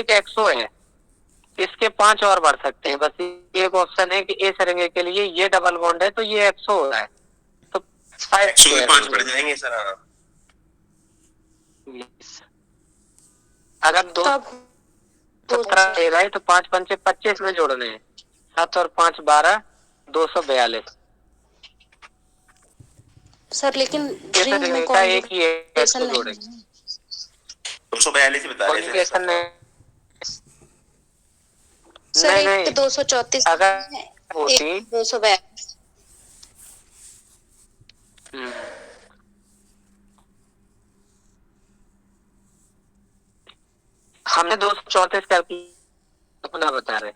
Basic एक्सो है, इसके 5 और बढ़ सकते हैं। बस एक ऑप्शन है कि इस रिंग के लिए ये डबल बॉन्ड है तो ये एक्सो हो रहा है, तो 5 के 5 बढ़ जाएंगे सर। हाँ, अगर 2 17 है तो 5 पंचे 25 में जोड़ने हैं, 7 और 5 12, 242 सर। लेकिन रिंग में का एक ही एक्सो जोड़ेंगे। 242 बता रहे सर। सर एक 234 अगर है, होती एक 242। हमने 234 अपना बता रहे।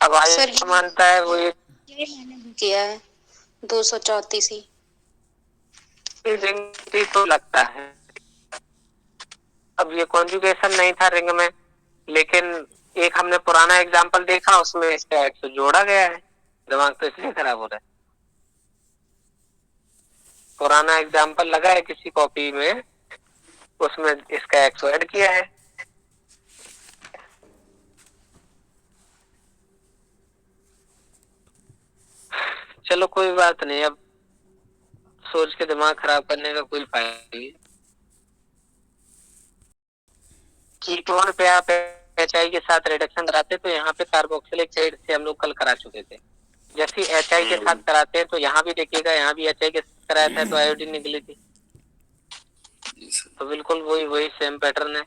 अब सर आगे मानता है वो, ये मैंने भी किया है 234 ही। रिंग तो लगता है। अब ये कॉन्जुगेशन नहीं था रिंग में, लेकिन एक हमने पुराना एग्जांपल देखा, उसमें इसका एक्स जोड़ा गया है। दिमाग तो इसलिए खराब हो रहा है। पुराना एग्जांपल लगा है किसी कॉपी में, उसमें इसका एक्स ऐड किया है। चलो कोई बात नहीं, अब सोच के दिमाग खराब करने का कोई फायदा नहीं। कीटोन पे आप HI के साथ रिडक्शन कराते तो यहाँ पे कार्बोक्सिलिक एसिड से हम लोग कल करा चुके थे। जैसे HI के साथ कराते हैं तो यहाँ भी देखिएगा, यहाँ भी HI के साथ कराया था तो आयोडीन निकली थी। तो बिल्कुल वही सेम पैटर्न है।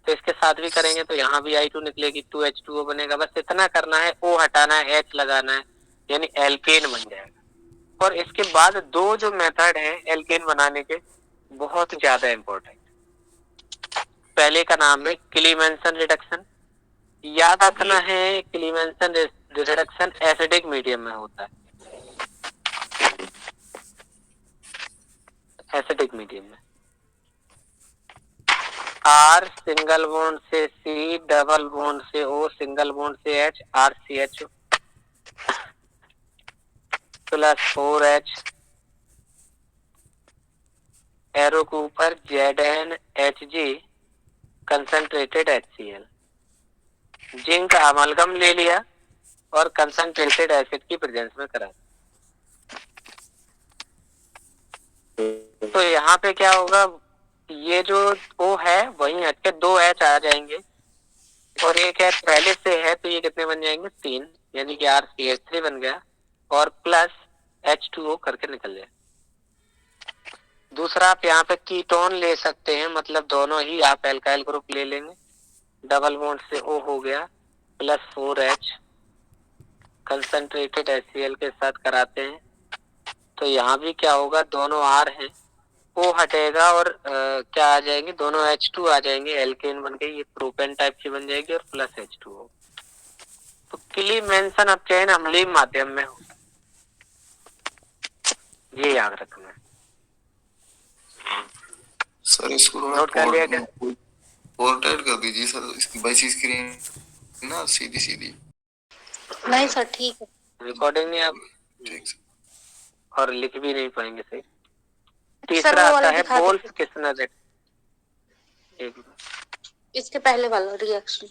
तो इसके साथ भी करेंगे तो यहाँ भी I2 निकलेगी, 2H2O बनेगा। बस इतना करना है, O हटाना है, H लगाना है, यानी एल्केन बन जाएगा। और इसके बाद 2 जो मेथड है एल्केन बनाने के, बहुत ज्यादा इंपॉर्टेंट। पहले का नाम है क्लीमेंसन रिडक्शन। याद रखना है, क्लीमेंसन रिडक्शन एसिडिक मीडियम में होता है, एसिडिक मीडियम में। R सिंगल बॉन्ड से C, डबल बॉन्ड से O, सिंगल बॉन्ड से H, RCH plus 4H, arrow के ऊपर ZnHg concentrated HCl। Zinc amalgam ले लिया और कंसंट्रेटेड एसिड की प्रेजेंस में करा। तो यहाँ पे क्या होगा, ये जो O है वही हट के 2 H आ जाएंगे और एक H पहले से है, तो ये कितने बन जाएंगे, 3, यानी कि RCH3 बन गया और प्लस H2O करके निकल जाए। दूसरा आप यहाँ पे कीटोन ले सकते हैं, मतलब दोनों ही आप एल्काइल ग्रुप ले लेंगे। डबल बॉन्ड से O हो गया प्लस 4H, कंसंट्रेटेड HCl के साथ कराते हैं तो यहाँ भी क्या होगा, दोनों R हैं, O हटेगा और क्या आ जाएंगे, दोनों H2 आ जाएंगे, एल्केन बन गई, ये प्रोपेन टाइप की बन जाएगी और प्लस H2O। तो क्लीमेंसन अपचयन अम्लीय माध्यम में होता है, ये याद रखना है। सर इसको नोट कर लिया क्या? पोर्ट्रेट कर दीजिए सर, इसकी बड़ी स्क्रीन ना सीधी सीधी। नहीं सर ठीक है, रिकॉर्डिंग नहीं आप ठीक सर। और लिख भी नहीं पाएंगे सही। तीसरा आता है बोल्स किस्नर। इसके पहले वाला रिएक्शन।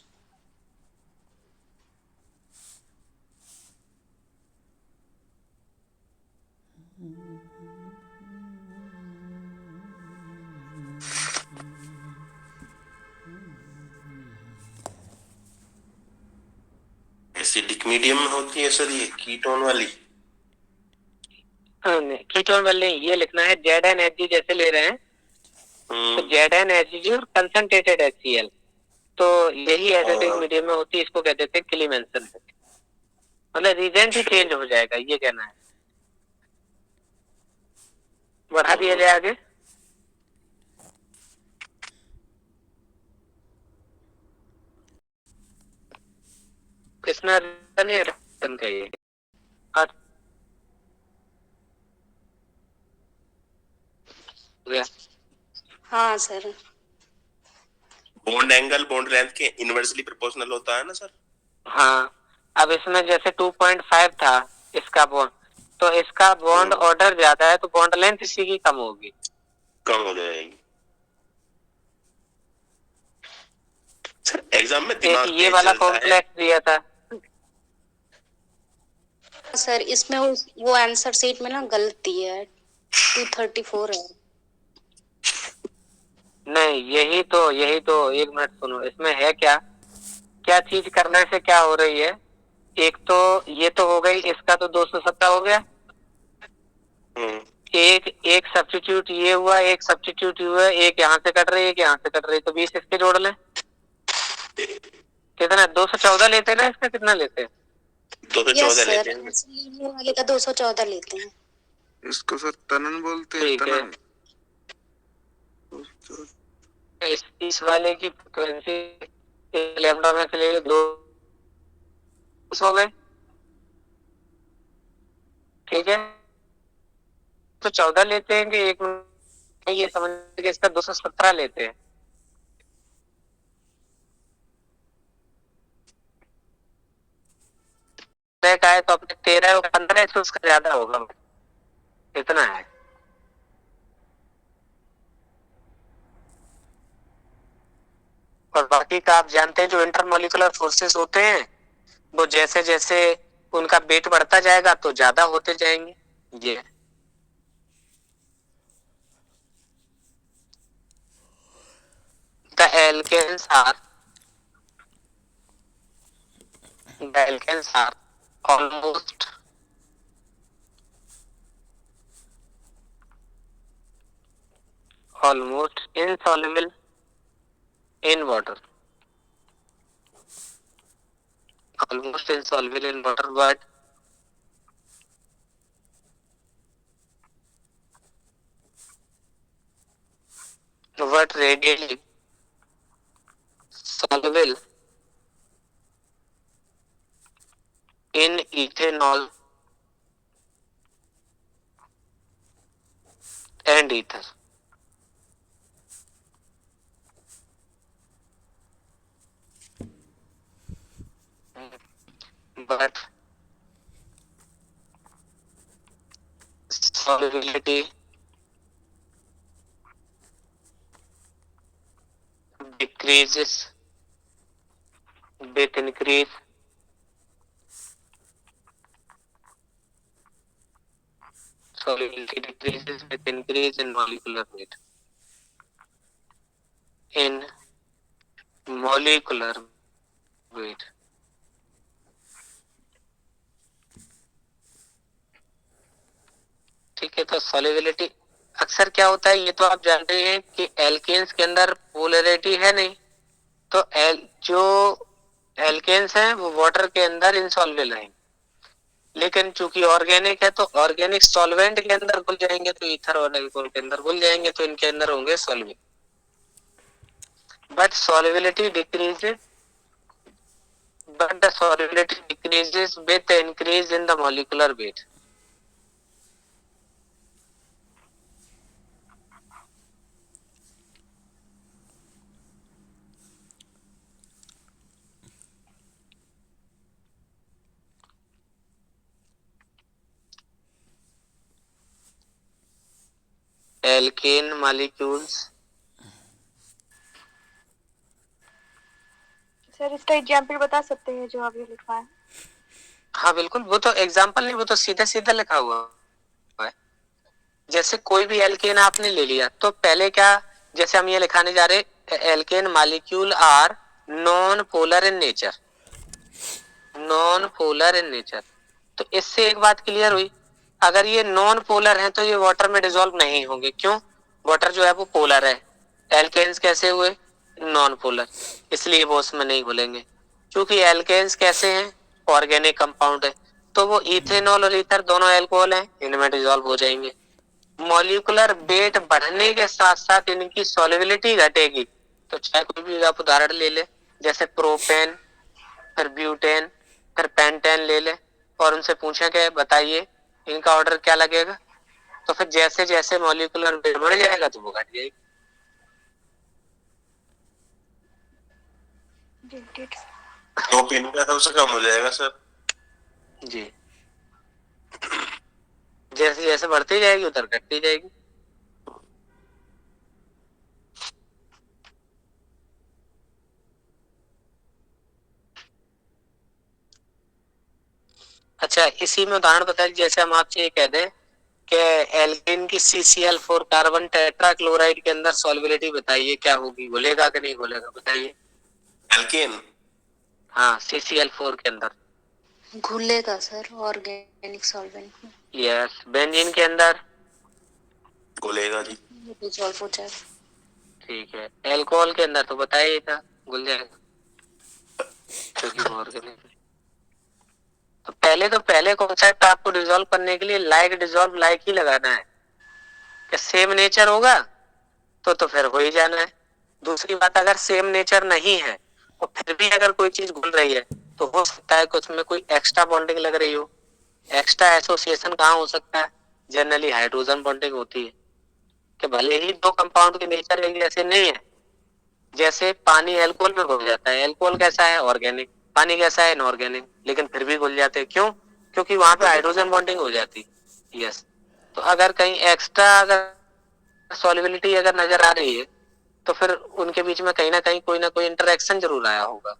एसिडिक मीडियम में होती है सर ये कीटोन वाली। नहीं, कीटोन वाली नहीं, ये लिखना है ZnHg जैसे ले रहे हैं तो ZnHg और कंसंट्रेटेड HCl, तो यही एसिडिक मीडियम में होती है, इसको कह देते हैं क्लीमेंसन। मतलब रीजेंट ही चेंज हो जाएगा, ये कहना है। बढ़ा दिया जाए आगे। किसना का ये हाँ sir. Bond angle bond length के इनवर्सली प्रोपोर्शनल होता है ना सर। हाँ, अब इसमें जैसे 2.5 था इसका बॉन्ड, तो इसका बॉन्ड ऑर्डर ज्यादा है तो बॉन्ड लेंथ इसी की कम होगी, कम हो जाएगी। सर एग्जाम में एक दिमाग ये तेज वाला चलता है। कॉम्प्लेक्स दिया था। सर इसमें वो आंसर शीट में ना गलती है, 234 है। नहीं, यही तो एक मिनट सुनो, इसमें है क्या क्या चीज करने से क्या हो रही है। एक तो ये तो हो गई, इसका तो 217 हो गया। एक एक सब्स्टिट्यूट ये हुआ, एक सब्स्टिट्यूट हुआ, एक यहाँ से कट रही है, एक यहाँ से कट रही है, तो 20 इसके जोड़ लें। कितना 214 लेते हैं ना, इसका कितना लेते हैं? 214 लेते हैं। इसलिए वाले का 214 लेते हैं। इसको सर तनन बोलते हैं, ठीक है। तनन। इस वाले की फ्रिक्वेंसी लैम्डा में चलेगी 2 हो गए। ठीक है, तो 14 लेते हैं कि एक ये समझ के इसका 217 लेते हैं। का है तो अपने 13 और 15 तो उसका ज्यादा होगा, इतना है। और बाकी का आप जानते हैं, जो इंटरमोलिकुलर फोर्सेस होते हैं वो जैसे जैसे उनका वेट बढ़ता जाएगा तो ज्यादा होते जाएंगे। ये the alkanes are almost insoluble in water, but readily soluble in ethanol and ether. But solubility decreases with increase solubility decreases with increase in molecular weight. In molecular weight. ठीक है, तो सॉल्युबिलिटी अक्सर क्या होता है, ये तो आप जानते हैं कि एल्केन्स के अंदर पोलैरिटी है नहीं, तो जो एल्केन्स हैं वो वाटर के अंदर इनसॉल्युबल हैं, लेकिन चूंकि ऑर्गेनिक है तो ऑर्गेनिक सॉल्वेंट के अंदर घुल जाएंगे, तो ईथर और एल्कोहल के अंदर घुल जाएंगे, तो इनके अंदर होंगे soluble. But solubility decreases but the solubility decreases with the increase in the molecular weight. Alkane molecules. Sir इसका एग्जाम्पल बता सकते हैं जो आपने लिखा है? हाँ बिल्कुल, वो तो एग्जाम्पल नहीं, वो तो सीधा सीधा लिखा हुआ है। जैसे कोई भी एल्केन आपने ले लिया तो पहले क्या, जैसे हम ये लिखाने जा रहे, alkane molecule are non polar in nature, non polar in nature. तो इससे एक बात क्लियर हुई, अगर ये नॉन पोलर हैं तो ये वाटर में डिसॉल्व नहीं होंगे। क्यों? वाटर जो है वो पोलर है, एल्केन्स कैसे हुए? नॉन पोलर, इसलिए वो उसमें नहीं घुलेंगे। क्योंकि एल्केन्स कैसे हैं? ऑर्गेनिक कंपाउंड है, तो वो इथेनॉल और ईथर दोनों एल्कोहल हैं, इनमें डिसॉल्व हो जाएंगे। मॉलिक्यूलर वेट बढ़ने के साथ साथ इनकी सॉल्युबिलिटी घटेगी। तो चाहे कोई भी आप उदाहरण ले ले, जैसे प्रोपेन, फिर ब्यूटेन, फिर पेंटेन ले ले, और उनसे पूछे कि बताइए इनका ऑर्डर क्या लगेगा, तो फिर जैसे जैसे मॉलिक्यूलर वेट बढ़ जाएगा तो वो घट जाएगी। तो पिन का सबसे कम हो जाएगा सर जी, जैसे जैसे बढ़ती जाएगी उधर घटती जाएगी। अच्छा, इसी में उदाहरण बताइए, जैसे हम आपसे ये कह दें कि एल्केन की CCl4 कार्बन टेट्राक्लोराइड के अंदर सॉल्युबिलिटी बताइए क्या होगी, घुलेगा कि नहीं घुलेगा, बताइए। एल्केन हाँ, CCl4 के अंदर घुलेगा सर ऑर्गेनिक सॉल्वेंट में, यस। बेंजीन के अंदर घुलेगा जी। डिजॉल्व हो जाएगा। ठीक है। एल्कोहल के अंदर तो बताइए था, घुल जाएगा क्योंकि वो ऑर्गेनिक है। तो पहले कॉन्सेप्ट आपको डिसॉल्व करने के लिए लाइक डिसॉल्व लाइक ही लगाना है कि सेम नेचर होगा तो फिर हो ही जाना है। दूसरी बात, अगर सेम नेचर नहीं है और फिर भी अगर कोई चीज घुल रही है तो हो सकता है कुछ में कोई एक्स्ट्रा बॉन्डिंग लग रही हो। एक्स्ट्रा एसोसिएशन कहाँ हो सकता है? जनरली हाइड्रोजन बॉन्डिंग होती है कि भले ही दो कंपाउंड के नेचर एक जैसे नहीं है, जैसे पानी अल्कोहल में घुल जाता है, अल्कोहल कैसा है? ऑर्गेनिक। पानी कैसा है? इनऑर्गेनिक, लेकिन फिर भी घुल जाते हैं। क्यों? क्योंकि वहां पे हाइड्रोजन बॉन्डिंग हो जाती है। यस। तो अगर कहीं एक्स्ट्रा अगर सॉल्युबिलिटी अगर नजर आ रही है तो फिर उनके बीच में कहीं ना कोई इंटरेक्शन जरूर आया होगा।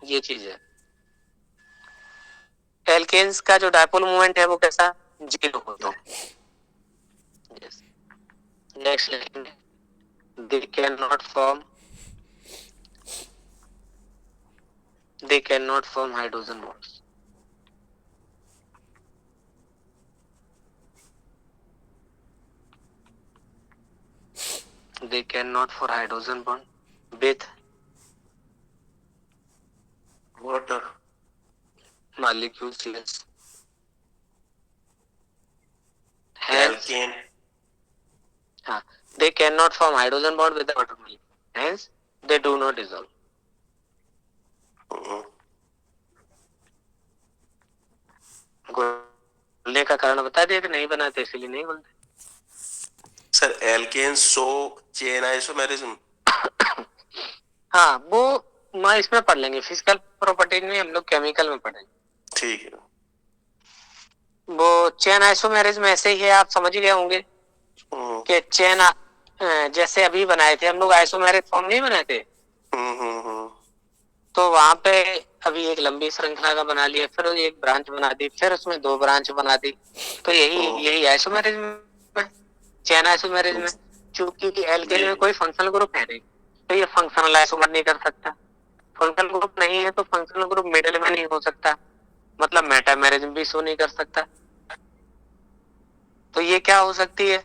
ये चीज है। एल्केन्स का जो डायपोल मोमेंट है वो कैसा? 0 होता है। यस। नेक्स्ट लिखेंगे, they can not form hydrogen bonds. They cannot for hydrogen bond with water molecules. Yes. Hence, alkane they cannot form hydrogen bond with the water molecule. Hence, they do not dissolve. घुलने का कारण बता दिया कि नहीं बनाते, इसलिए नहीं घुलते। सर एल्केन सो चेन आइसोमेरिज्म। हाँ, वो मैं इसमें पढ़ लेंगे, फिजिकल प्रॉपर्टीज में हम लोग केमिकल में पढ़ेंगे। ठीक है। वो चेन आइसोमेरिज्म ऐसे ही है, आप समझ गए होंगे कि चेन जैसे अभी बनाए थे हम लोग आइसोमेरिक फॉर्म नहीं बनाए थे, तो वहां पे अभी एक लंबी श्रृंखला का बना लिया, फिर एक ब्रांच बना दी, फिर उसमें 2 ब्रांच बना दी, तो यही आइसोमेरिज्म है, चेन आइसोमेरिज्म है। चूंकि एल्केन में कोई फंक्शनल ग्रुप है नहीं तो ये फंक्शनल आइसोमर नहीं कर सकता। फंक्शनल ग्रुप नहीं है तो फंक्शनल ग्रुप मिडिल में नहीं हो सकता, मतलब मेटामेरिज्म भी शो नहीं कर सकता। तो ये क्या हो सकती है?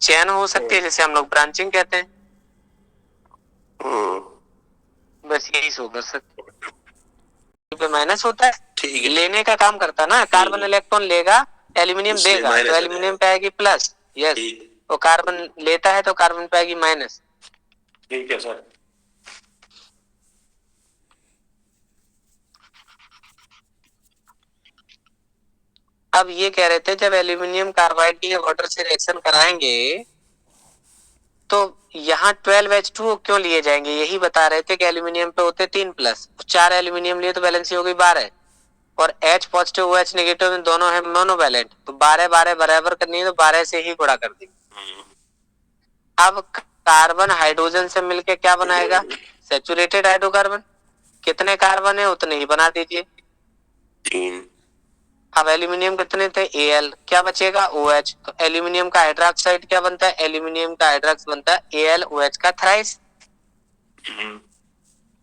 चेन हो सकती है, जैसे हम लोग ब्रांचिंग कहते हैं, बस यही शो कर सकते हैं। पे माइनस होता है, ठीक है। लेने का काम करता है ना, कार्बन इलेक्ट्रॉन लेगा, एल्यूमिनियम इसलिए देगा माइनस तो आ एल्यूमिनियम पे आएगी प्लस। यस। ठीक तो कार्बन लेता है तो कार्बन पे आएगी माइनस। ठीक है सर। अब ये कह रहे थे जब एल्यूमिनियम कार्बाइड की वाटर से रिएक्शन कराएंगे तो यहाँ 12H2O क्यों लिए जाएंगे, यही बता रहे थे कि एल्यूमिनियम पे होते 3 प्लस, 4 एल्यूमिनियम लिए तो वैलेंसी हो गई 12 और H पॉजिटिव OH नेगेटिव में दोनों है मोनोवैलेंट, तो 12 बराबर करनी है तो 12 से ही गुणा कर दी। अब कार्बन हाइड्रोजन से मिलके क्या बनाएगा? Saturated hydrocarbon. कितने कार्बन है उतने ही बना दीजिए। 3 अब एल्यूमिनियम कितने थे? Al, क्या बचेगा? OH। तो एल्यूमिनियम का हाइड्रोक्साइड क्या बनता है? एल्यूमिनियम का हाइड्रोक्स बनता है AlOH का थ्राइस।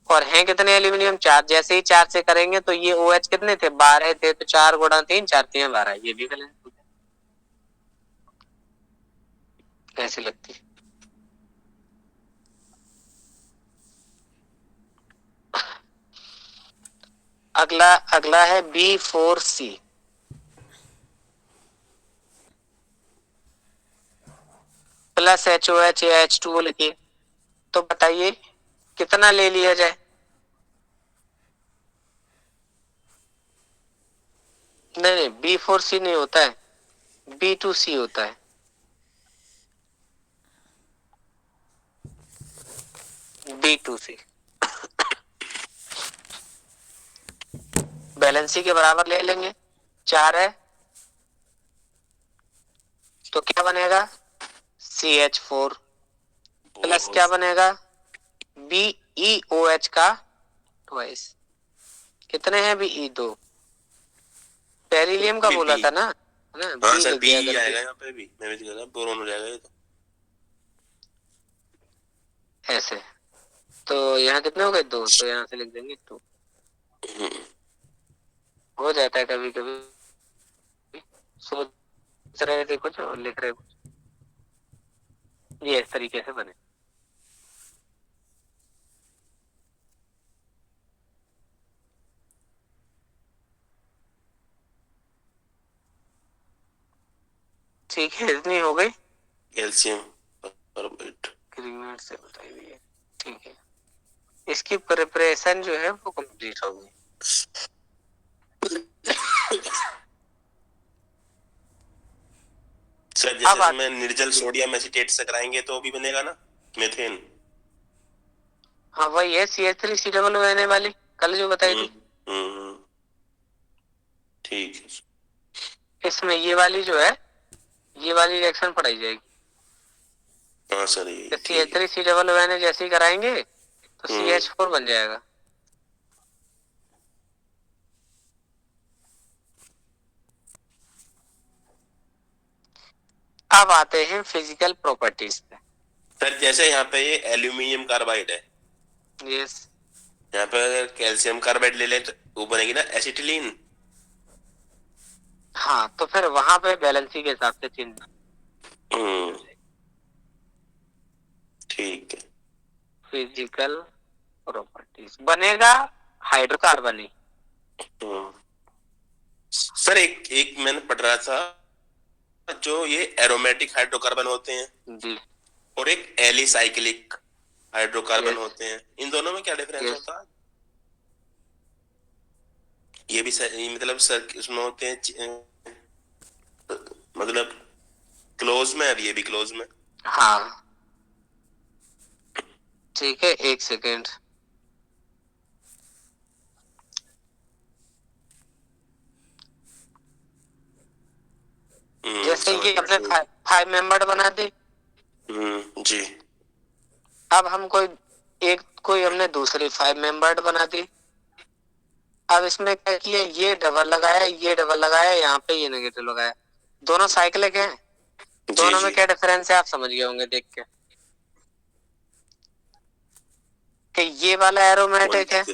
और हैं कितने एल्यूमिनियम? 4। जैसे ही 4 से करेंगे तो ये OH कितने थे? 12 थे, तो 4 गुणा 3, 4 3 12, ये भी गलत कैसे लगती है? अगला है B4C प्लस HOH या H2O लिखिए। तो बताइए कितना ले लिया जाए? नहीं, B4C नहीं होता है, B2C होता है। B2C बैलेंसी के बराबर ले लेंगे, 4 है तो क्या बनेगा? CH4 प्लस क्या बनेगा? BeOH का ट्वाइस। कितने हैं? BE 2 बेरिलियम का बी बोला बी। था ना, है ना? हाँ बी सर लिख बी दिया अगर आएगा यहाँ पे भी, मैं भी कह रहा बोरोन हो जाएगा ये तो। ऐसे। तो यहाँ कितने हो गए? 2, तो यहाँ से लिख देंगे 2। हो जाता है कभी कभी, सोच रहे थे कुछ और लिख रहे कुछ। ये इस तरीके से बने। ठीक है, इतनी हो गई। Calcium carbide. एग्रीमेंट से बताई हुई है, ठीक है। इसकी प्रिपरेशन जो है वो कंप्लीट हो गई। सर अब जैसे इसमें निर्जल सोडियम एसीटेट से कराएंगे तो भी बनेगा ना मेथेन? हाँ वही है, CH3 COO वाली कल जो बताई थी। हम्म, ठीक है। इसमें ये वाली जो है, ये वाली रिएक्शन पढ़ाई जाएगी। हाँ सर ये तो ठीक है। CH3 COO जैसे ही कराएंगे तो CH4 बन जाएगा। अब आते हैं फिजिकल प्रॉपर्टीज पे। सर जैसे यहाँ पे ये एल्यूमिनियम कार्बाइड है, यस। यहाँ पे अगर कैल्शियम कार्बाइड ले ले तो वो बनेगी ना एसिटिलीन। हाँ तो फिर वहां पे बैलेंसी के हिसाब से चेंज। ठीक है। फिजिकल प्रॉपर्टीज बनेगा हाइड्रोकार्बन ही। सर एक एक मैंने पढ़ रहा था, जो ये एरोमेटिक हाइड्रोकार्बन होते हैं जी। और एक एलिसाइक्लिक हाइड्रोकार्बन Yes. होते हैं, इन दोनों में क्या डिफरेंस Yes. होता है? ये भी सर, मतलब सर इसमें होते हैं मतलब क्लोज में, अब ये भी क्लोज में। हाँ ठीक है, एक सेकेंड। जैसे ये अपने 5 मेंबर बना दे। जी। अब हम कोई हमने दूसरी 5 मेंबर्ड बना दी। अब इसमें क्या किया, ये डबल लगाया, ये डबल लगाया, यहाँ पे ये नेगेटिव लगाया। दोनों साइक्लिक हैं। दोनों में क्या डिफरेंस है आप समझ गए होंगे देख के, कि ये वाला एरोमेटिक है,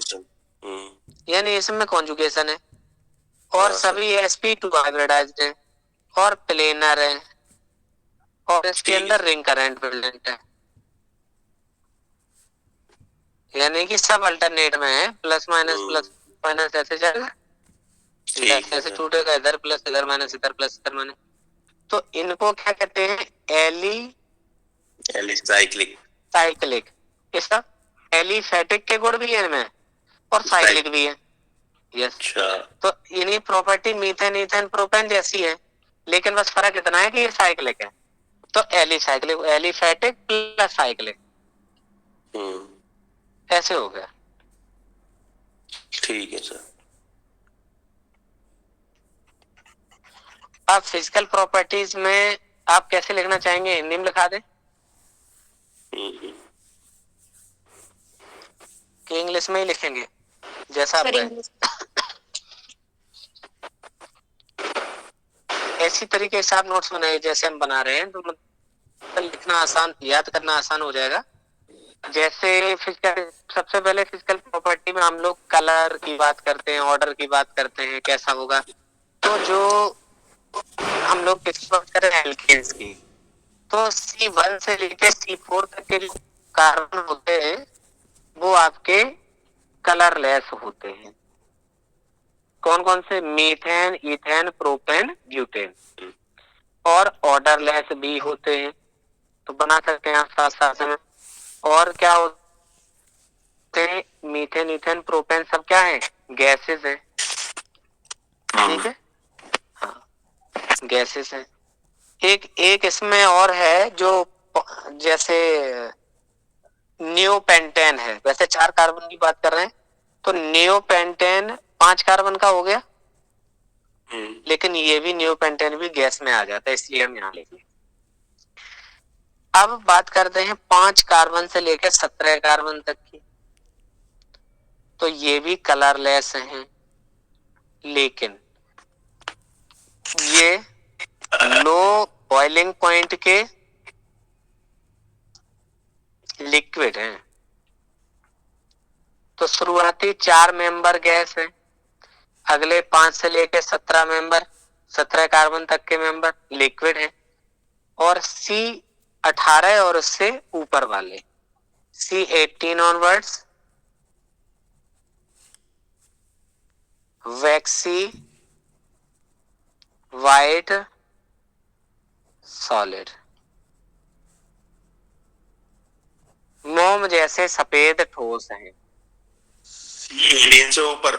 यानी इसमें कॉन्जुगेशन है, और सभी sp2 हाइब्रिडाइज्ड है और प्लेनर है, और इसके अंदर रिंग करंट प्रेजेंट है, यानी कि सब अल्टरनेट में है। प्लस माइनस ऐसे जाएगा, ऐसे टूटेगा, इधर प्लस इधर माइनस, इधर प्लस इधर माइनस। तो इनको क्या कहते हैं? एलिसाइक्लिक। साइक्लिक। इसका एलिफैटिक के गुण भी है इनमें और साइक्लिक भी है। यस। तो इन्हीं प्रॉपर्टी मीथेन ईथेन प्रोपेन जैसी है, लेकिन बस फर्क इतना है कि ये साइक्लिक है। तो एलिसाइक्लिक, एलिफैटिक प्लस साइक्लिक, ऐसे हो गया। ठीक है सर। आप फिजिकल प्रॉपर्टीज में आप कैसे लिखना चाहेंगे? हिंदी में लिखा दे कि इंग्लिश में ही लिखेंगे, जैसा आप कहें। ऐसी तरीके से आप नोट्स बनाइए जैसे हम बना रहे हैं, तो मतलब लिखना आसान, याद करना आसान हो जाएगा। जैसे फिजिकल, सबसे पहले फिजिकल प्रॉपर्टी में हम लोग कलर की बात करते हैं, ऑर्डर की बात करते हैं, कैसा होगा। तो जो हम लोग किसकी बात कर रहे हैं? एल्केन्स की। तो C1 से लेकर C4 तक के जो कार्बन होते हैं वो आपके कलरलेस होते हैं। कौन कौन से? Methane, ethane, propane, butane. और ऑर्डरलेस भी होते हैं, तो बना सकते हैं आप साथ साथ में। और क्या होते हैं? मीथेन, इथेन, प्रोपेन सब क्या है? गैसेस है। ठीक है, हाँ गैसेस है। एक इसमें और है जो जैसे नियोपेंटेन है। वैसे 4 कार्बन की बात कर रहे हैं, तो नियोपेंटेन 5 कार्बन का हो गया, लेकिन ये भी नियोपेंटेन भी गैस में आ जाता है, इसलिए हम यहाँ लिखेंगे। अब बात करते हैं 5 कार्बन से लेकर 17 कार्बन तक की। तो ये भी कलरलेस हैं, लेकिन ये लो बॉइलिंग पॉइंट के लिक्विड हैं। तो शुरुआती 4 मेंबर गैस है, अगले 5 से लेकर 17 मेंबर, 17 कार्बन तक के मेंबर लिक्विड है, और C18 और उससे ऊपर वाले C18 ऑनवर्ड्स वैक्सी वाइट सॉलिड, मोम जैसे सफेद ठोस हैं। 18 से ऊपर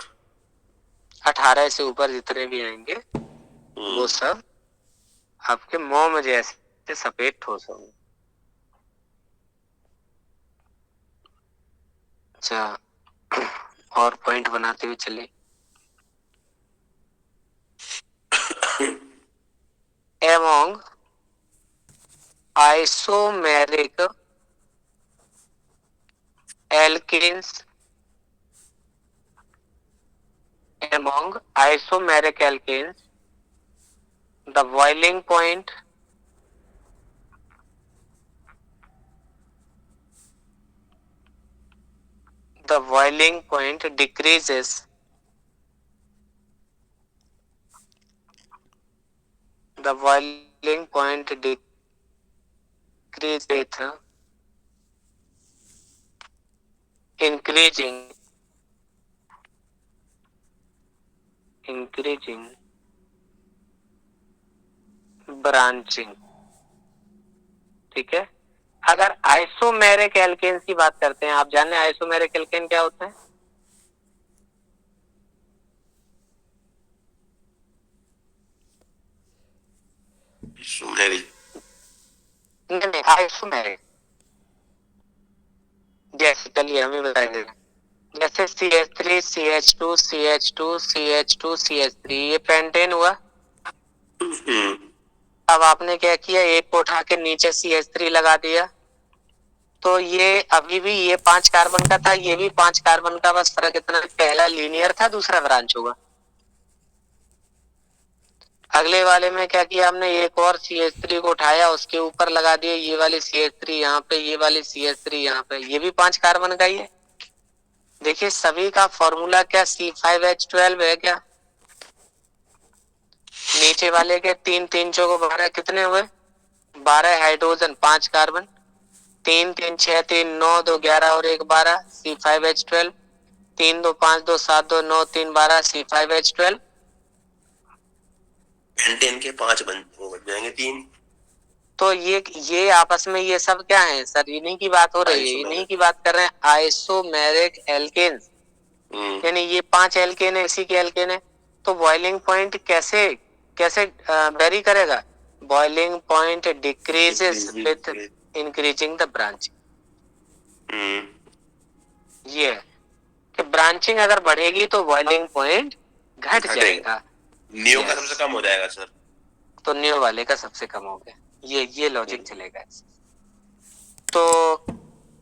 18 से ऊपर जितने भी आएंगे वो सब आपके मोम जैसे सफेद ठोस होंगे। अच्छा, और पॉइंट बनाते हुए चले। Among isomeric alkenes, the boiling point decreases with increasing branching. ठीक है, अगर आइसोमेरिक एल्केन्स की बात करते हैं, आप जाने आइसोमेरिक एल्केन क्या होता है? नहीं, आइसोमेरिक जैसे, चलिए हमें बताइए, जैसे CH3 CH2 CH2 CH2 CH3, ये पेंटेन हुआ। अब आपने क्या किया, एक को उठा के नीचे CH3 लगा दिया, तो ये अभी भी ये 5 कार्बन का था, ये भी 5 कार्बन का, बस फर्क इतना, पहला लीनियर था, दूसरा ब्रांच होगा। अगले वाले में क्या किया हमने, एक और CH3 को उठाया, उसके ऊपर लगा दिया, ये वाली CH3 यहाँ पे, ये वाली CH3 यहाँ पे, ये भी 5 कार्बन का ही है। देखिए सभी का फॉर्मूला क्या C5H12 है क्या? नीचे वाले के 3 3 चौको 12, कितने हुए? 12 हाइड्रोजन, 5 कार्बन, 3 3 6 3 9 2 11 और 1 12 C5H12, 3 2 5 2 7 2 9 3 12 C5H12। पेंटेन के 5 बन जाएंगे 3। तो ये आपस में ये सब क्या है सर? इन्हीं की बात हो रही है, इन्हीं की बात कर रहे हैं, आइसोमेरिक एल्केन्स। यानी ये 5 एल्केन है, इसी के एल्केन है। तो बॉइलिंग पॉइंट कैसे कैसे वेरी करेगा? Boiling point decreases with increasing the branching. ये है कि ब्रांचिंग अगर बढ़ेगी तो बॉइलिंग पॉइंट घट जाएगा, न्यू का सबसे कम हो जाएगा सर, तो न्यू वाले का सबसे कम हो गया। ये लॉजिक चलेगा। तो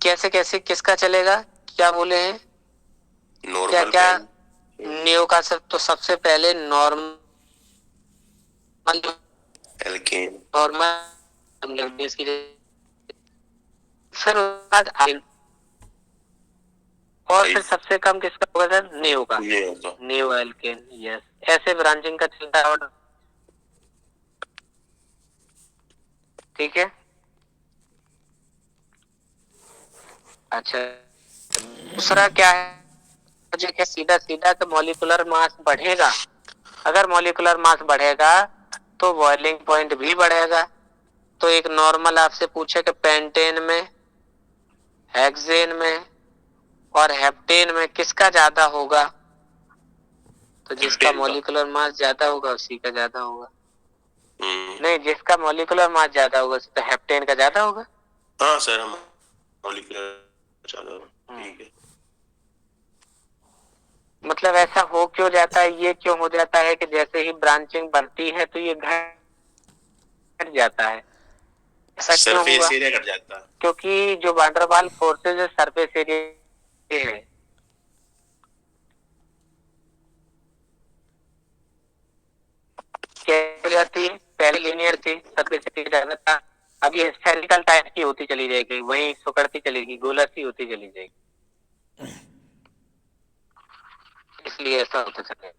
कैसे कैसे किसका चलेगा, क्या बोले हैं? क्या क्या न्यू का सब? तो सबसे पहले नॉर्मल एल्केन, फिर बाद और फिर सबसे कम किसका होगा सर? न्यू का, न्यू एल्केन। यस, ऐसे ब्रांचिंग का चलता है ऑर्डर। ठीक है, अच्छा दूसरा क्या है? मुझे क्या सीधा सीधा कि मॉलिक्यूलर मास बढ़ेगा, अगर मॉलिक्यूलर मास बढ़ेगा तो बॉइलिंग पॉइंट भी बढ़ेगा। तो एक नॉर्मल आपसे पूछे कि पेंटेन में, हेक्सेन में और हेप्टेन में किसका ज्यादा होगा, तो जिसका मॉलिक्यूलर मास ज्यादा होगा उसी का ज्यादा होगा। नहीं, जिसका मॉलिक्यूलर मास ज्यादा होगा तो हेप्टेन का ज्यादा होगा। हाँ सर, हम मॉलिक्यूलर ज्यादा, ठीक है। मतलब ऐसा हो क्यों जाता है, ये क्यों हो जाता है कि जैसे ही ब्रांचिंग बढ़ती है तो ये घट जाता है? ऐसा क्यों हुआ? सरफेस एरिया घट जाता है, क्योंकि जो वांडरवाल फोर्सेज है सरफेस एरिया है। जाती है, पहले लीनियर थी, सर्फेसिटी ज्यादा था, अब ये स्फेरिकल टाइप की होती चली जाएगी, वही सुकड़ती चलेगी, गोला सी होती चली जाएगी, इसलिए ऐसा होता चलेगा।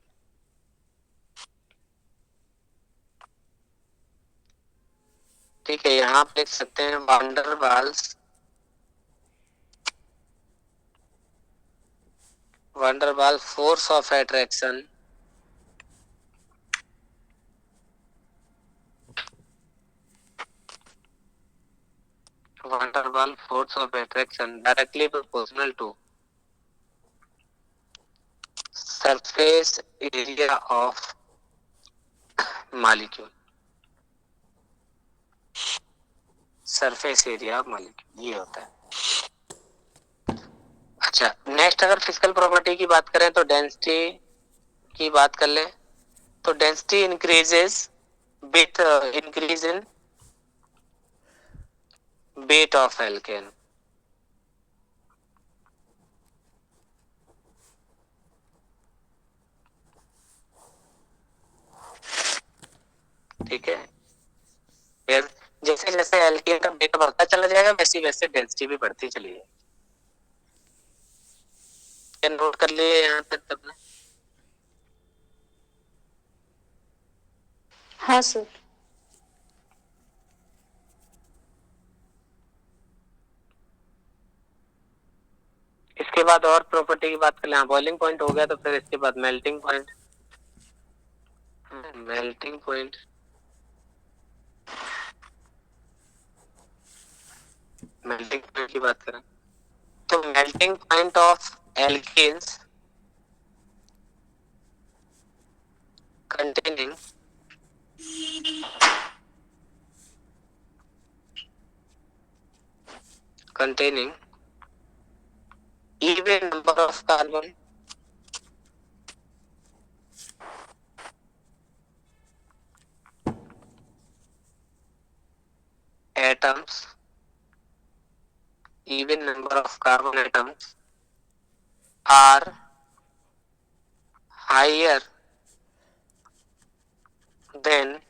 ठीक है, यहाँ आप लिख सकते हैं van der Waals force of attraction directly proportional to surface area of molecule, ये होता है। अच्छा, नेक्स्ट अगर फिजिकल प्रॉपर्टी की बात करें तो डेंसिटी की बात कर लें, तो density increases with increase in weight of alkene. ठीक है, फिर जैसे जैसे एल्केन का वेट बढ़ता चला जाएगा वैसे वैसे डेंसिटी भी बढ़ती चली जाएगी। नोट कर लिए यहाँ तक सबने? हाँ सर। इसके बाद और प्रॉपर्टी की बात कर ले। बॉइलिंग पॉइंट हो गया, तो फिर इसके बाद मेल्टिंग पॉइंट। मेल्टिंग पॉइंट की बात करें तो melting point of alkanes containing even number of carbon atoms are higher than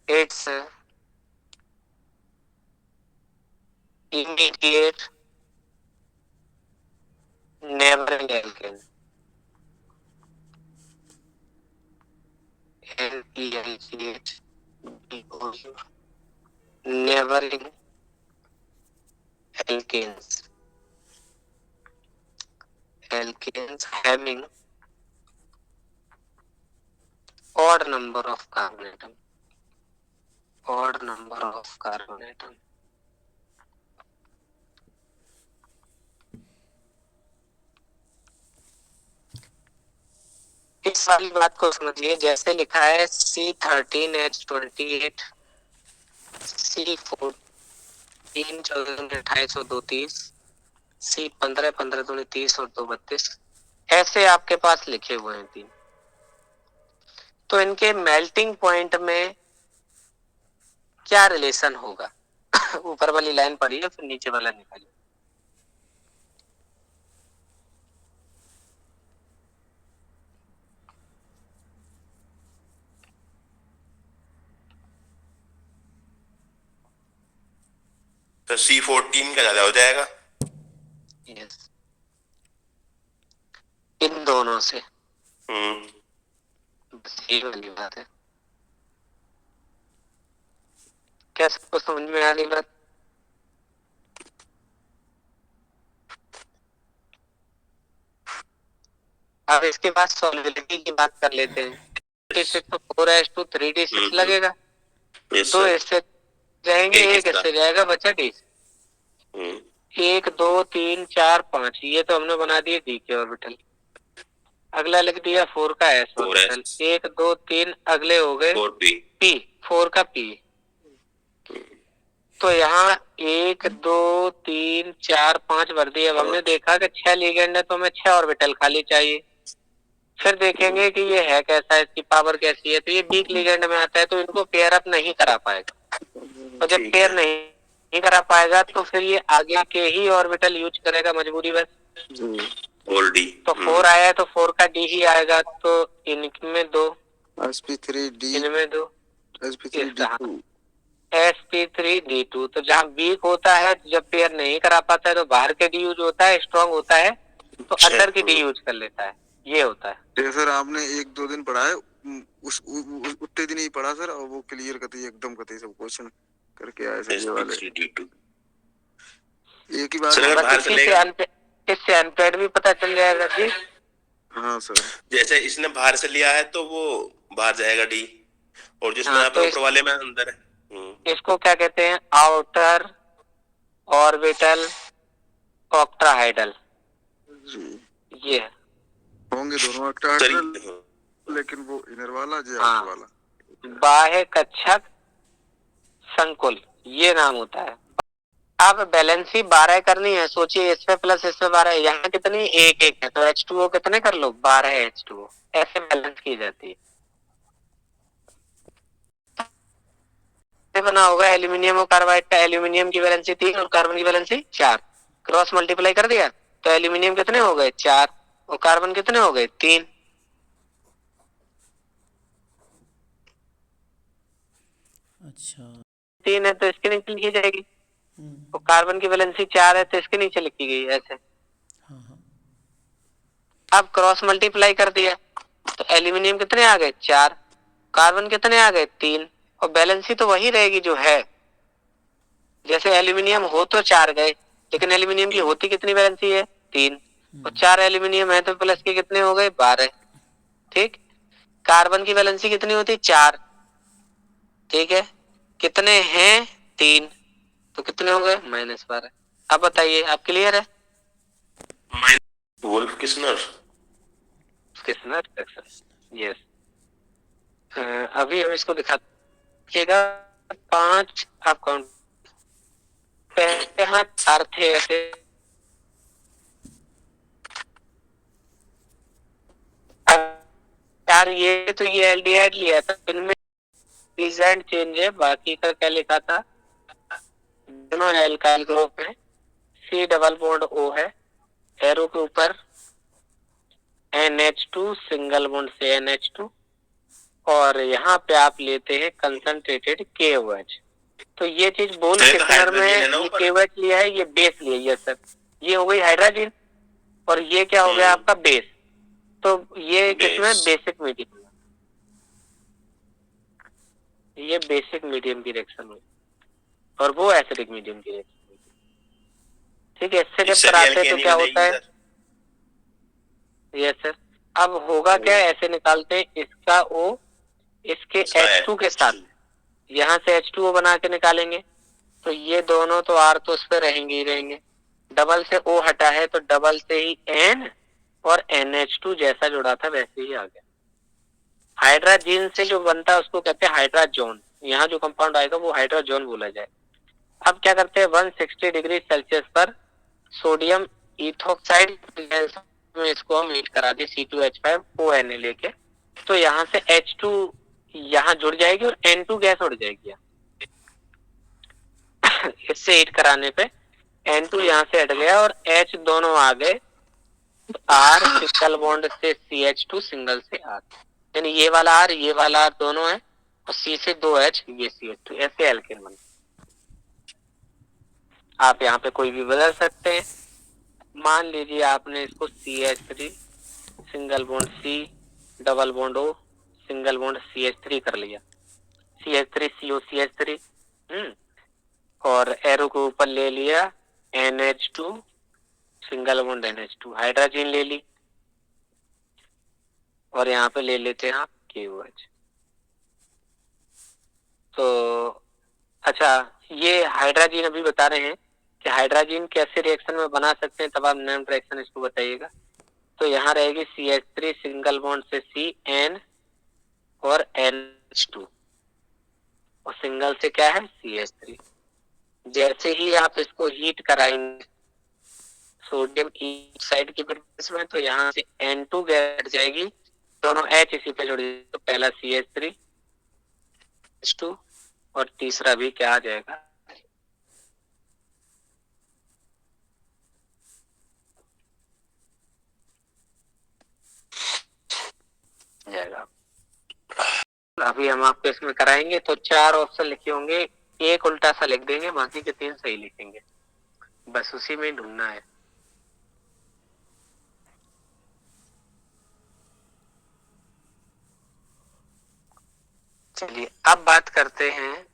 its immediate neighboring alkane. Neighboring alkanes having odd number of carbon atom. इस वाली बात को समझिए, जैसे लिखा है C13H28 C14 14 C15 15 दूनी 30 और 2 32, ऐसे आपके पास लिखे हुए हैं तीन। तो इनके मेल्टिंग पॉइंट में क्या रिलेशन होगा? ऊपर वाली लाइन पढ़िए फिर नीचे वाला निकालिए। तो C14 का ज्यादा हो जाएगा। यस, इन दोनों से। बस यही वाली बात है। क्या सबको समझ में आ रही बात? अब इसके बाद सॉल्युबिलिटी की बात कर लेते हैं। 4:4 3d6 लगेगा, तो इससे जाएंगे, एक इससे जाएगा, बचा d। 1 2 3 4 5, ये तो हमने बना दिए d के ऑर्बिटल। अगला लिख दिया 4 का s ऑर्बिटल। 1 2 3 अगले हो गए p, 4 का p। तो यहाँ 1 2 3 4 5 भर दिए। अब हमने देखा कि 6 लिगेंड है तो हमें 6 ऑर्बिटल खाली चाहिए। फिर देखेंगे कि ये है कैसा, इसकी पावर कैसी है। तो ये वीक लिगेंड में आता है, तो इनको पेयर अप नहीं करा पाएगा। तो जब पेयर नहीं करा पाएगा तो फिर ये आगे के ही ऑर्बिटल यूज करेगा, मजबूरी बस। और डी। तो 4 आया है तो 4 का डी ही आएगा, तो इनमें दो, sp3d इनमें दो, sp3d2 sp3d2। तो जहाँ वीक होता है, जब पेयर नहीं करा पाता है तो बाहर के डी यूज होता है, स्ट्रॉन्ग होता है तो अंदर की डी यूज कर लेता है, ये होता है। जैसे सर आपने 1-2 दिन पढ़ा है, उतने दिन ही पढ़ा सर, और वो क्लियर करते एकदम करते सब क्वेश्चन करके आए सर ये वाले sp3d2। एक ही बार सर में। अगर बाहर से लेगा, इससे अनपेड भी पता चल जाएगा जी। हाँ सर, जैसे इसने बाहर से लिया है तो वो बाहर जाएगा डी, और जिसमें हाँ, यहाँ तो पे ऊपर वाले में अंदर है। इसको क्या कहते हैं? आउटर ऑर्बिटल ऑक्टाहाइडल, जी ये है। होंगे दोनों सर ऑक्टाहेड्रल, लेकिन वो इनर वाला जो हाँ, आउटर वाला बाह्य कक्षक संकुल, ये नाम होता है। अब बैलेंस ही 12 करनी है, सोचिए इसमें प्लस इसमें 12, यहाँ कितनी? एक एक है, तो H2O कितने कर लो? 12 H2O, ऐसे बैलेंस की जाती है। बना होगा एल्यूमिनियम और कार्बाइड का, एल्यूमिनियम की वैलेंसी 3 और कार्बन की वैलेंसी 4, क्रॉस मल्टीप्लाई कर दिया तो एल्यूमिनियम कितने हो गए? 4, और कार्बन कितने हो गए? 3। अच्छा। 3 है तो इसके नीचे लिखी जाएगी, और कार्बन की वैलेंसी 4 है तो इसके नीचे लिखी गई ऐसे। हाँ हाँ। अब क्रॉस मल्टीप्लाई कर दिया तो एल्यूमिनियम कितने आ गए? 4, कार्बन कितने आ गए? 3, और बैलेंसी तो वही रहेगी जो है। जैसे एल्यूमिनियम हो तो 4 गए, लेकिन एल्यूमिनियम की होती कितनी वैलेंसी है? 3, और 4 एल्यूमिनियम है तो प्लस के कितने हो गए? 12। ठीक। कार्बन की वैलेंसी कितनी होती? 4, ठीक है, कितने हैं? 3, तो कितने हो गए? -12। अब बताइए, आप क्लियर है? Wolff Kishner. Kishner yes. अभी हम इसको दिखाइएगा 5, आप काउंट पहले हाथ 4 थे ऐसे, यार ये तो ये एल्डिहाइड लिया था, इनमें डिजाइन चेंज है, बाकी का क्या लिखा था? दोनों एल्काइल ग्रुप है, C डबल बॉन्ड O है, एरो के ऊपर NH2 सिंगल बॉन्ड से NH2, और यहाँ पे आप लेते हैं कंसंट्रेटेड KOH। तो ये चीज बोल किस्नर में ये KOH लिया है, ये बेस लिया है। यस सर, ये हो गई हाइड्रोजन, और ये क्या हो गया आपका? बेस। तो ये किसमें? बेसिक मीडियम, ये बेसिक मीडियम की रिएक्शन हुई, और वो एसिडिक मीडियम की रिएक्शन हुई। ठीक है, इससे जब कराते हैं तो क्या होता है? Yes sir. अब होगा क्या? ऐसे निकालते हैं, इसका O इसके H2 के साथ, यहाँ से H2O बना के निकालेंगे, तो ये दोनों तो R तो उस पे रहेंगे ही रहेंगे, डबल से O हटा है तो डबल से ही N और NH2 जैसा जुड़ा था वैसे ही आ गया। हाइड्रोजन से जो बनता है उसको कहते हैं हाइड्राजोन, यहाँ जो कंपाउंड आएगा वो हाइड्राजोन बोला जाए। अब क्या करते हैं? 160 डिग्री सेल्सियस पर सोडियम इथोक्साइड में इसको हम हीट करा दिए C2H5ONA लेके, तो यहाँ से H2 यहाँ जुड़ जाएगी और N2 गैस उड़ जाएगी। इससे हीट कराने पे N2 यहाँ से हट गया और H दोनों आ गए, R सिंगल बॉन्ड से CH2 सिंगल से R, यानी ये वाला R ये वाला R दोनों है, और C से 2H ये CH2, ऐसे एल्केन बन। आप यहाँ पे कोई भी बदल सकते हैं। मान लीजिए आपने इसको CH3 single bond C double bond O single bond CH3 कर लिया, CH3CO CH3, और एरो के ऊपर ले लिया NH2 single bond NH2, hydrogen ले ली, और यहाँ पे ले लेते हैं आप KOH। तो अच्छा, ये हाइड्रोजन अभी बता रहे हैं कि हाइड्रोजन कैसे रिएक्शन में बना सकते हैं, तब आप नेम रिएक्शन इसको बताइएगा। तो यहाँ रहेगी CH3 सिंगल बॉन्ड से C N और NH2, और सिंगल से क्या है? CH3। जैसे ही आप इसको हीट कराएंगे सोडियम साइड की प्रेजेंस में, तो यहाँ से N2 गैस हट जाएगी, दोनों H इसी पे जुड़ जाएगी, तो पहला CH3 H2 और तीसरा भी क्या आ जाएगा? जाएगा। अभी हम आपको इसमें कराएंगे तो 4 ऑप्शन लिखे होंगे, एक उल्टा सा लिख देंगे, बाकी के 3 सही लिखेंगे, बस उसी में ढूंढना है। चलिए अब बात करते हैं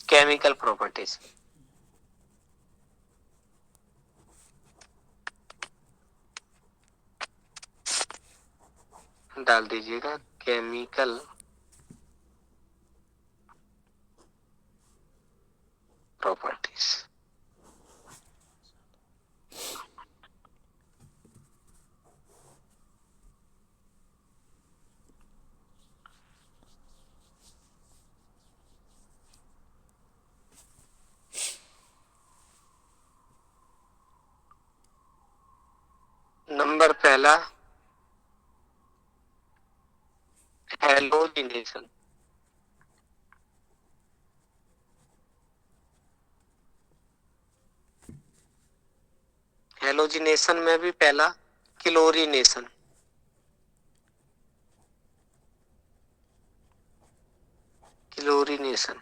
केमिकल प्रॉपर्टीज। डाल दीजिएगा केमिकल प्रॉपर्टीज। नंबर पहला, हैलोजिनेशन। हैलोजिनेशन में भी पहला chlorination. Chlorination,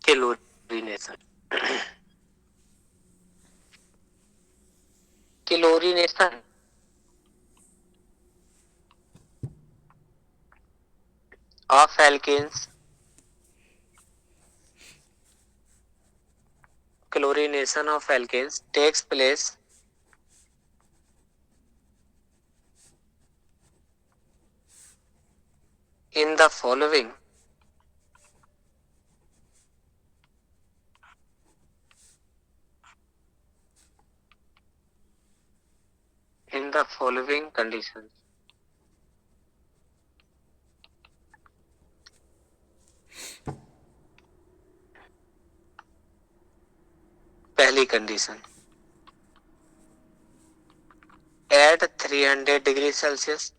chlorination, chlorination of alkanes, chlorination of alkanes takes place in the following conditions. पहली condition, at 300 degree Celsius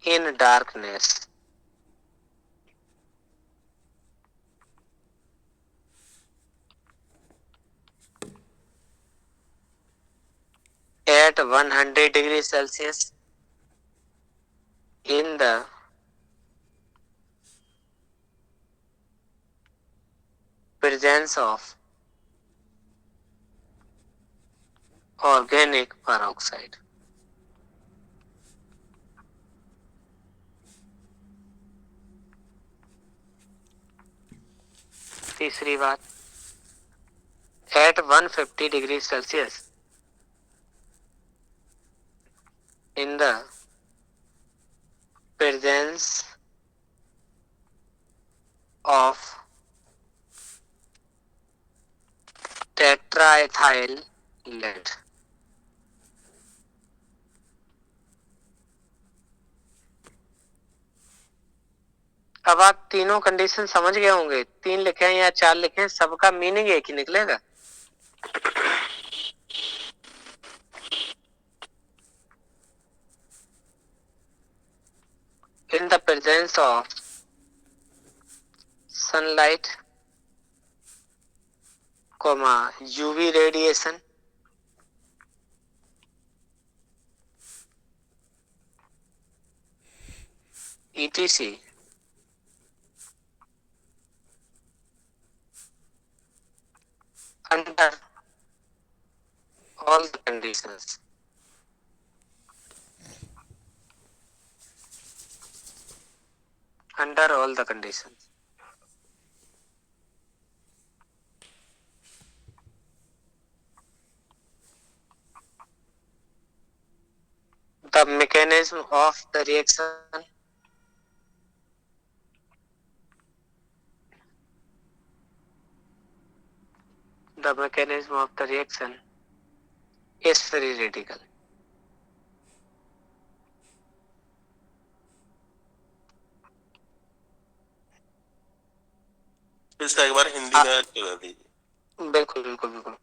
in darkness, at 100 degree Celsius in the presence of organic peroxide. तीसरी बात, at 150 degree Celsius in the presence of tetraethyl lead. अब आप तीनों condition समझ गए होंगे, 3 लिखे हैं या 4 लिखे हैं, सबका मीनिंग एक ही निकलेगा। In the presence of sunlight, UV radiation, etc. Under all the conditions, the mechanism of the reaction is free radical. इसका एक बार हिंदी में बता दीजिए। बिल्कुल बिल्कुल बिल्कुल,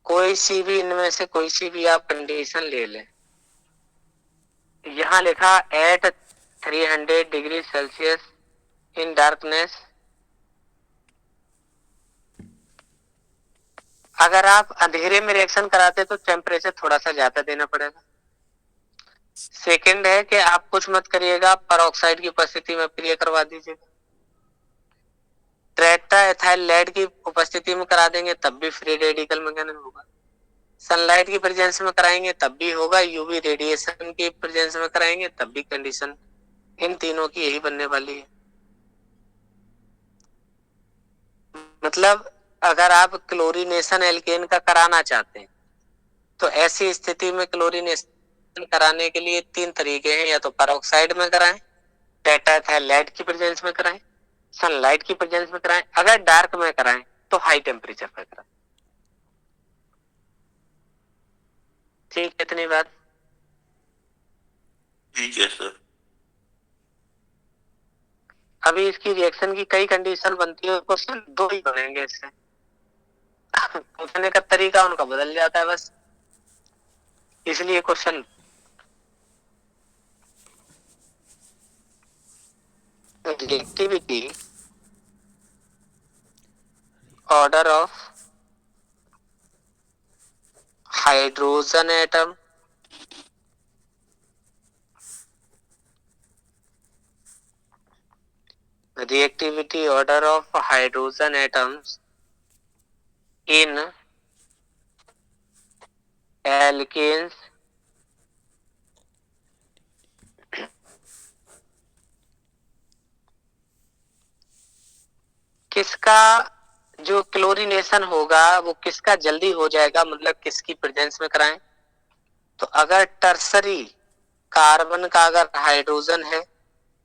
कोई सी भी इनमें से कोई सी भी आप कंडीशन ले लें। यहाँ लिखा at 300 degree Celsius in darkness अगर आप अंधेरे में रिएक्शन कराते तो टेम्परेचर थोड़ा सा ज्यादा देना पड़ेगा। सेकंड है कि आप कुछ मत करिएगा, परऑक्साइड की उपस्थिति में क्रिया करवा दीजिएगा। टेट्रा एथाइल लेड की उपस्थिति में करा देंगे तब भी फ्री रेडिकल मैकेनिज्म होगा। सनलाइट की प्रेजेंस में कराएंगे तब भी होगा, यूवी रेडिएशन की प्रेजेंस में कराएंगे तब भी कंडीशन इन तीनों की यही बनने वाली है। मतलब अगर आप क्लोरीनेशन एल्केन का कराना चाहते हैं तो ऐसी स्थिति में क्लोरीनेशन कराने के लिए 3 तरीके हैं, या तो परऑक्साइड में कराएं, टेट्राएथाइलेट की प्रेजेंस में कराएं, सनलाइट की प्रेजेंस में कराएं, अगर डार्क में कराएं तो हाई टेम्परेचर पर कराएं। ठीक है, इतनी बात। ठीक है सर। अभी इसकी रिएक्शन की कई कंडीशन बनती है, क्वेश्चन 2 ही बनेंगे इससे। पूछने का तरीका उनका बदल जाता है बस, इसलिए question reactivity order of hydrogen atom reactivity order of hydrogen atoms in alkanes किसका जो क्लोरीनेशन होगा वो किसका जल्दी हो जाएगा, मतलब किसकी प्रेजेंस में कराएं। तो अगर टर्सरी कार्बन का अगर हाइड्रोजन है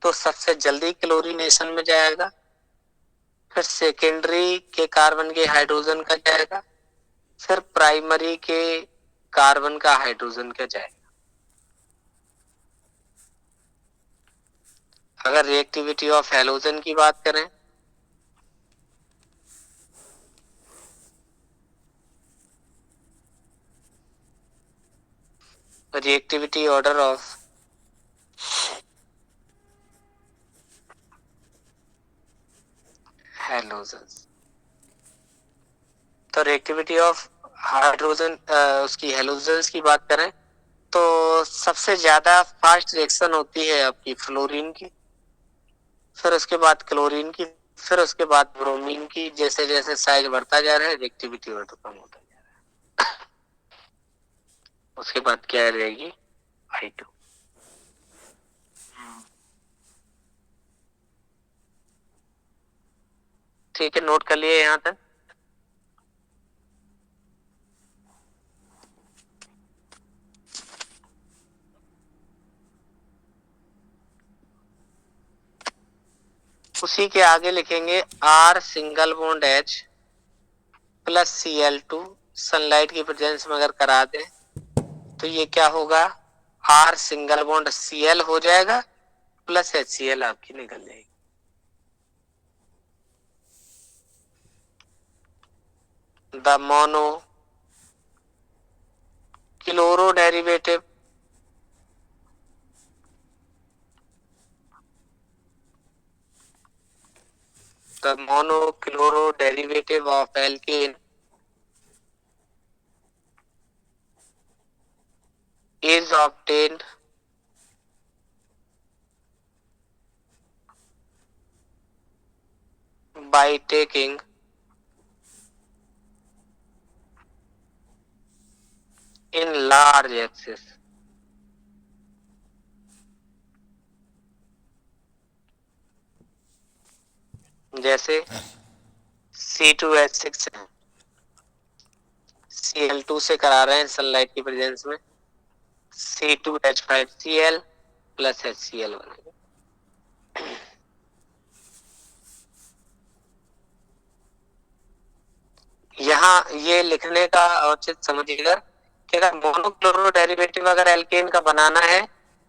तो सबसे जल्दी क्लोरीनेशन में जाएगा, फिर सेकेंडरी के कार्बन के हाइड्रोजन का जाएगा, फिर प्राइमरी के कार्बन का हाइड्रोजन का जाएगा। अगर रिएक्टिविटी ऑफ हैलोजन की बात करें रिएक्टिविटी ऑर्डर ऑफ हैलोजन, तो रिएक्टिविटी ऑफ हाइड्रोजन उसकी हैलोजन्स की बात करें तो सबसे ज्यादा फास्ट रिएक्शन होती है आपकी फ्लोरीन की, फिर उसके बाद क्लोरीन की, फिर उसके बाद ब्रोमीन की। जैसे जैसे साइज बढ़ता जा रहा है रिएक्टिविटी और तो कम होता जा रहा है। उसके बाद क्या रहेगी I2। ठीक है, नोट कर लिए यहाँ तक। उसी के आगे लिखेंगे R single bond H plus Cl2 sunlight की प्रेजेंस में अगर करा दे तो ये क्या होगा, R सिंगल बॉन्ड Cl हो जाएगा प्लस HCl आपकी निकल जाएगी। The mono chloro derivative the monochloro derivative of alkane is obtained by taking in large excess। जैसे C2H6 Cl2 से करा रहे हैं सनलाइट की प्रेजेंस में, C2H5Cl प्लस HCl बनेगा। यहाँ ये लिखने का औचित्य समझिएगा कि अगर मोनोक्लोरो डेरिवेटिव अगर एल्केन का बनाना है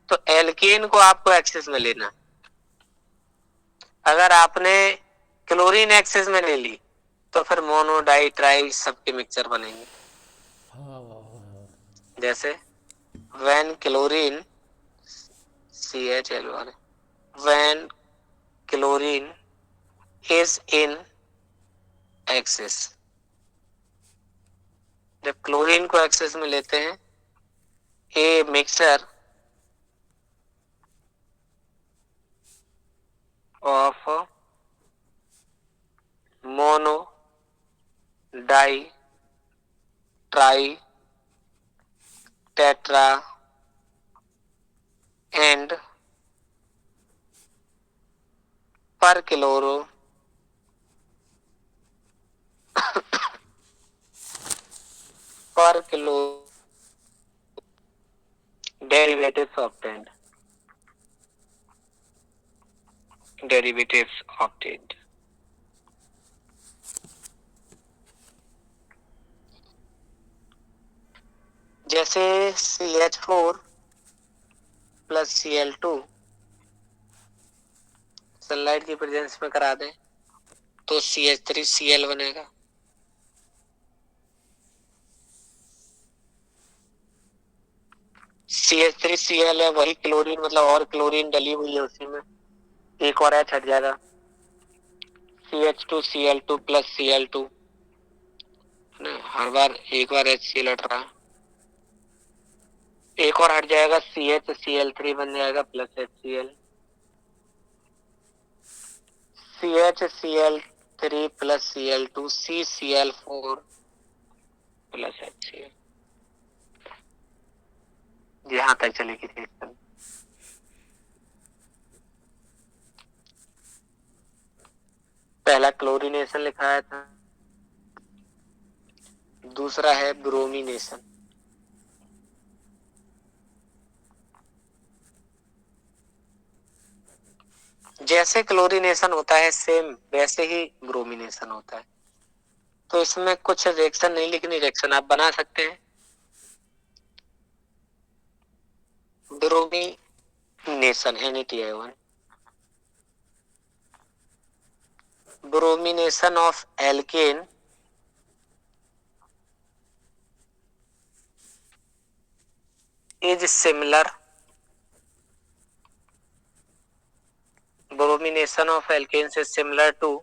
तो एल्केन को आपको एक्सेस में लेना। अगर आपने क्लोरीन एक्सेस में ले ली तो फिर मोनो डाई ट्राई सबके मिक्सचर बनेंगे। जैसे when chlorine CHL1 when chlorine is in excess जब क्लोरीन को एक्सेस में लेते हैं, a mixture of mono di tri tetra and पर chloro per kilo derivatives obtained. Derivatives obtained. जैसे CH4 प्लस Cl2 सनलाइट की प्रेजेंस में करा दें तो CH3Cl बनेगा। CH3Cl है वही क्लोरीन, मतलब और क्लोरीन डली हुई है उसी में, एक और H हट जाएगा, CH2Cl2 प्लस Cl2, हर बार एक बार HCl हट रहा, एक और हट जाएगा, CHCl3 बन जाएगा plus HCl, CHCl3 plus Cl2 CCl4 plus HCl। यहां तक चलेगी रिएक्शन। पहला क्लोरीनेशन लिखाया था, दूसरा है ब्रोमीनेशन। जैसे क्लोरीनेशन होता है सेम वैसे ही ब्रोमीनेशन होता है, तो इसमें कुछ रिएक्शन नहीं लिखनी, रिएक्शन आप बना सकते हैं। Bromination NaTi1, bromination of alkene is similar, bromination of alkanes is similar to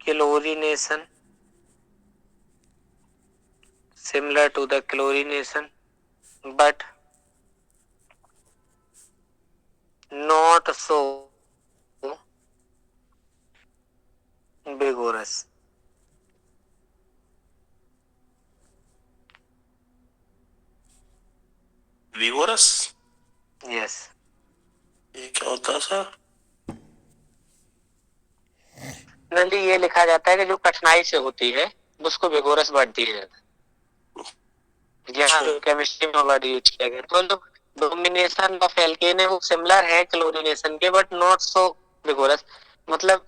chlorination, similar to the chlorination but not so vigorous. Vigorous, yes, ये क्या होता है सर? जनरली ये लिखा जाता है कि जो कठिनाई से होती है उसको विगोरस वर्ड दिया जाता है। यहाँ केमिस्ट्री में वर्ड यूज किया गया, तो जो ब्रोमिनेशन ऑफ एल्केन है वो सिमिलर है क्लोरीनेशन के बट नॉट सो विगोरस, मतलब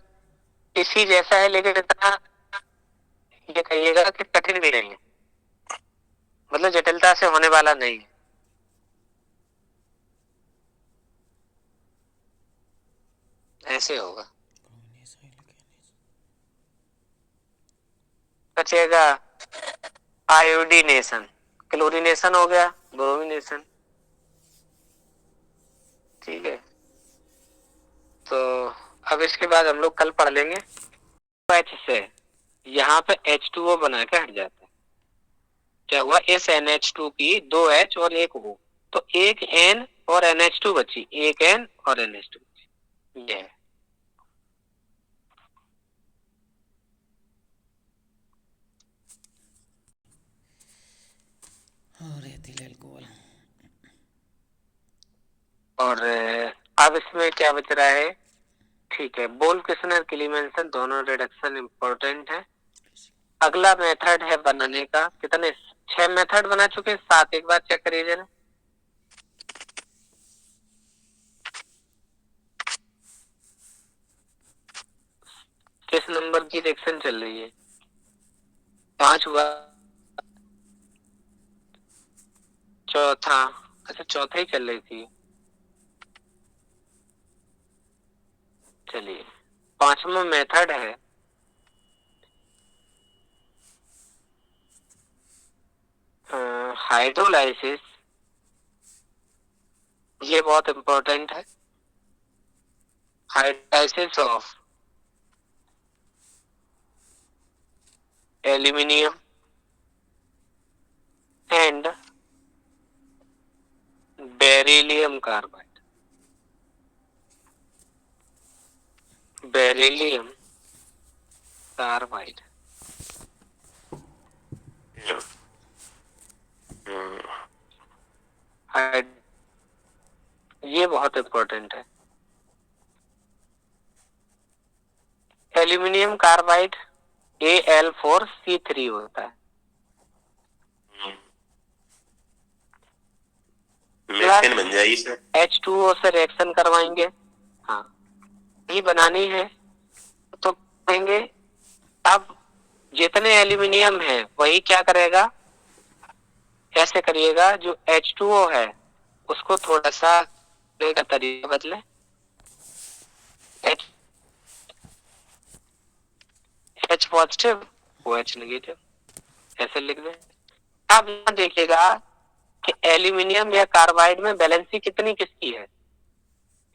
इसी जैसा है लेकिन इतना ये कहिएगा कि कठिन भी नहीं है, मतलब जटिलता से होने वाला नहीं है। ऐसे होगा, बचेगा आयोडीनेशन, क्लोरीनेशन हो गया, ब्रोमिनेशन, ठीक है। तो अब इसके बाद हम लोग कल पढ़ लेंगे H से यहाँ पे H2O बना के हट जाता है, क्या हुआ, इस NH2 की 2 H और 1 O, तो एक N और NH2 बची, एक N और NH2 बची, ये है। और एथिल अल्कोहल। और अब इसमें क्या बच रहा है, ठीक है, बोल-किस्नर क्लीमेंसन दोनों रिडक्शन इंपॉर्टेंट है। अगला मेथड है बनाने का, कितने 6 मेथड बना चुके हैं, 7 एक बार चेक करिए जरा। किस नंबर की रिएक्शन चल रही है, 5 हुआ, चौथा, अच्छा चौथा ही चल रही थी, चलिए 5वां मेथड है हाइड्रोलाइसिस, ये बहुत इंपॉर्टेंट है। hydrolysis of aluminium and beryllium carbide. Beryllium carbide. ये बहुत इम्पोर्टेंट है। एल्यूमिनियम कार्बाइड Al4C3 होता है। मीथेन बन जाएगी सर। H2O से रिएक्शन करवाएंगे, हाँ ये बनानी है तो कहेंगे। अब जितने एल्यूमिनियम है वही क्या करेगा, ऐसे करिएगा, जो H2O है उसको थोड़ा सा का तरीका बदले, H पॉजिटिव वो H नेगेटिव, ऐसे लिख दें। अब यहाँ देखिएगा कि एल्यूमिनियम या कार्बाइड में वैलेंसी कितनी किसकी है,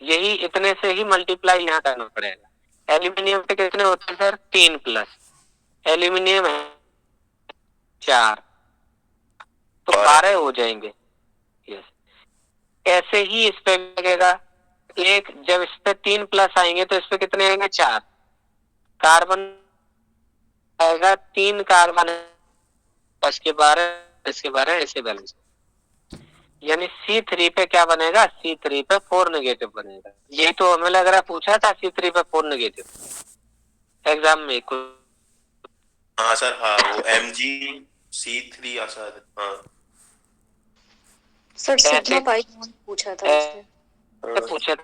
यही इतने से ही मल्टीप्लाई यहाँ करना पड़ेगा। एल्यूमिनियम पे कितने होते हैं सर, 3 प्लस, एल्यूमिनियम है 4, तो 12 हो जाएंगे। यस, ऐसे ही इस पे लगेगा एक, जब इस पे 3 प्लस आएंगे तो इस पे कितने आएंगे, 4 कार्बन आएगा, 3 कार्बन, इसके 12 ऐसे बैलेंस, यानी C3 पे क्या बनेगा, C3 पे 4 नेगेटिव बनेगा। यही तो हमें लग रहा पूछा था, C3 पे 4 नेगेटिव एग्जाम में कुछ। हाँ सर, हाँ वो MgC3 सर। हाँ सर सिग्मा पाई पूछा था इससे। पूछा